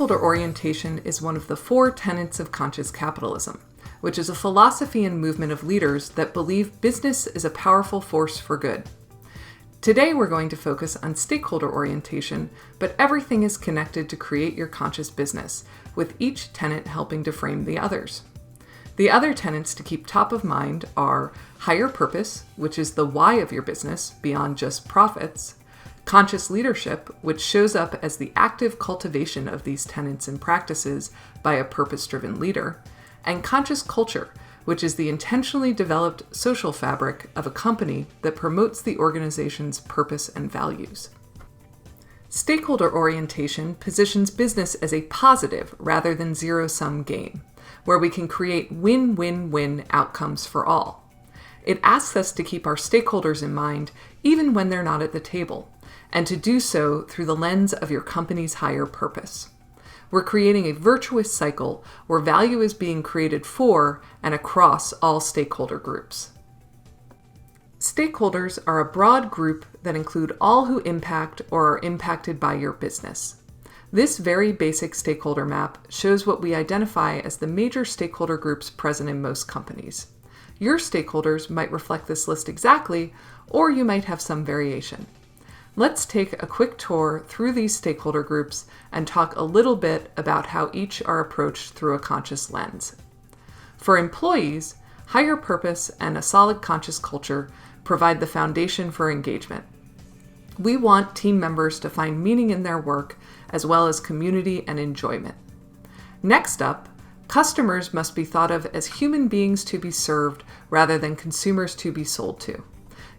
Stakeholder orientation is one of the 4 tenets of conscious capitalism, which is a philosophy and movement of leaders that believe business is a powerful force for good. Today we're going to focus on stakeholder orientation, but everything is connected to create your conscious business, with each tenet helping to frame the others. The other tenets to keep top of mind are higher purpose, which is the why of your business beyond just profits, conscious leadership, which shows up as the active cultivation of these tenets and practices by a purpose-driven leader, and conscious culture, which is the intentionally developed social fabric of a company that promotes the organization's purpose and values. Stakeholder orientation positions business as a positive rather than zero-sum game, where we can create win-win-win outcomes for all. It asks us to keep our stakeholders in mind even when they're not at the table, and to do so through the lens of your company's higher purpose. We're creating a virtuous cycle where value is being created for and across all stakeholder groups. Stakeholders are a broad group that include all who impact or are impacted by your business. This very basic stakeholder map shows what we identify as the major stakeholder groups present in most companies. Your stakeholders might reflect this list exactly, or you might have some variation. Let's take a quick tour through these stakeholder groups and talk a little bit about how each are approached through a conscious lens. For employees, higher purpose and a solid conscious culture provide the foundation for engagement. We want team members to find meaning in their work as well as community and enjoyment. Next up, customers must be thought of as human beings to be served rather than consumers to be sold to.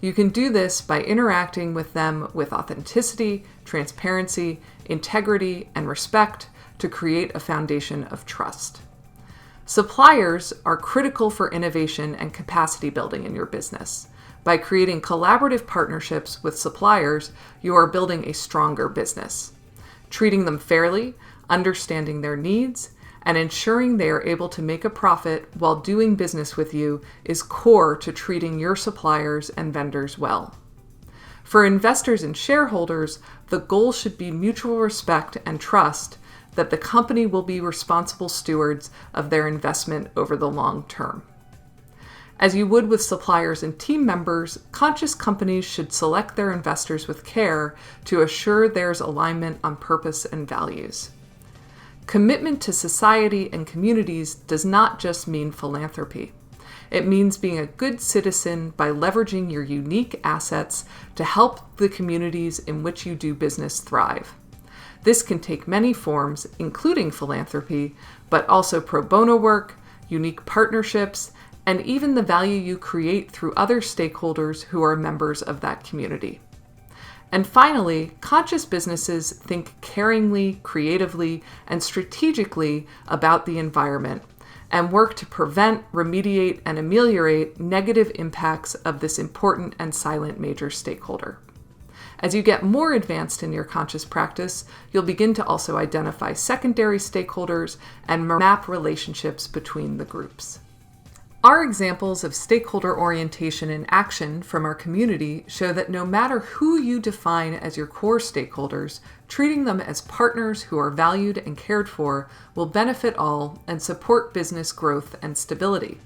You can do this by interacting with them with authenticity, transparency, integrity, and respect to create a foundation of trust. Suppliers are critical for innovation and capacity building in your business. By creating collaborative partnerships with suppliers, you are building a stronger business. Treating them fairly, understanding their needs, and ensuring they are able to make a profit while doing business with you is core to treating your suppliers and vendors well. For investors and shareholders, the goal should be mutual respect and trust that the company will be responsible stewards of their investment over the long term. As you would with suppliers and team members, conscious companies should select their investors with care to assure there's alignment on purpose and values. Commitment to society and communities does not just mean philanthropy. It means being a good citizen by leveraging your unique assets to help the communities in which you do business thrive. This can take many forms, including philanthropy, but also pro bono work, unique partnerships, and even the value you create through other stakeholders who are members of that community. And finally, conscious businesses think caringly, creatively, and strategically about the environment and work to prevent, remediate, and ameliorate negative impacts of this important and silent major stakeholder. As you get more advanced in your conscious practice, you'll begin to also identify secondary stakeholders and map relationships between the groups. Our examples of stakeholder orientation in action from our community show that no matter who you define as your core stakeholders, treating them as partners who are valued and cared for will benefit all and support business growth and stability.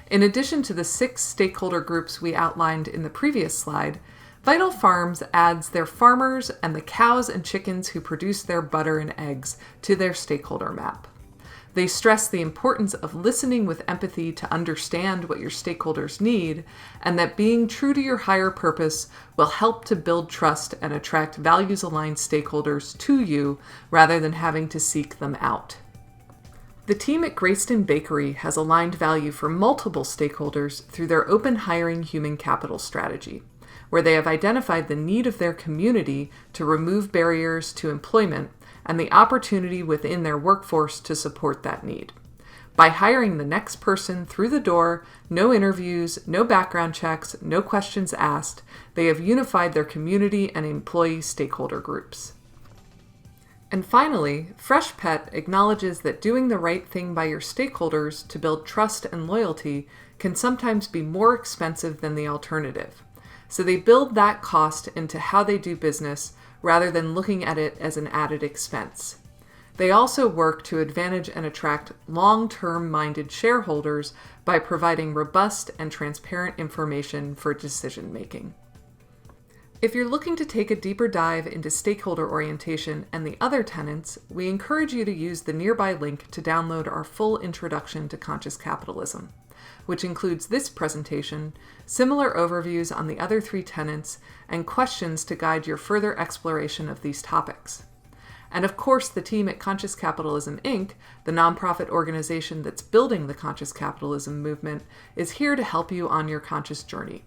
In addition to the 6 stakeholder groups we outlined in the previous slide, Vital Farms adds their farmers and the cows and chickens who produce their butter and eggs to their stakeholder map. They stress the importance of listening with empathy to understand what your stakeholders need, and that being true to your higher purpose will help to build trust and attract values-aligned stakeholders to you rather than having to seek them out. The team at Greyston Bakery has aligned value for multiple stakeholders through their open hiring human capital strategy, where they have identified the need of their community to remove barriers to employment and the opportunity within their workforce to support that need. By hiring the next person through the door, no interviews, no background checks, no questions asked, they have unified their community and employee stakeholder groups. And finally, Freshpet acknowledges that doing the right thing by your stakeholders to build trust and loyalty can sometimes be more expensive than the alternative. So they build that cost into how they do business rather than looking at it as an added expense. They also work to advantage and attract long-term minded shareholders by providing robust and transparent information for decision making. If you're looking to take a deeper dive into stakeholder orientation and the other tenets, we encourage you to use the nearby link to download our full introduction to Conscious Capitalism, which includes this presentation, similar overviews on the other 3 tenets, and questions to guide your further exploration of these topics. And of course, the team at Conscious Capitalism, Inc., the nonprofit organization that's building the Conscious Capitalism movement, is here to help you on your conscious journey.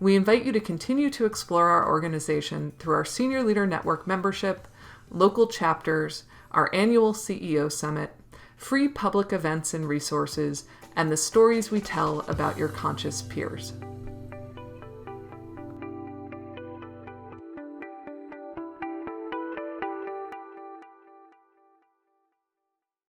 We invite you to continue to explore our organization through our Senior Leader Network membership, local chapters, our annual CEO Summit, free public events and resources, and the stories we tell about your conscious peers.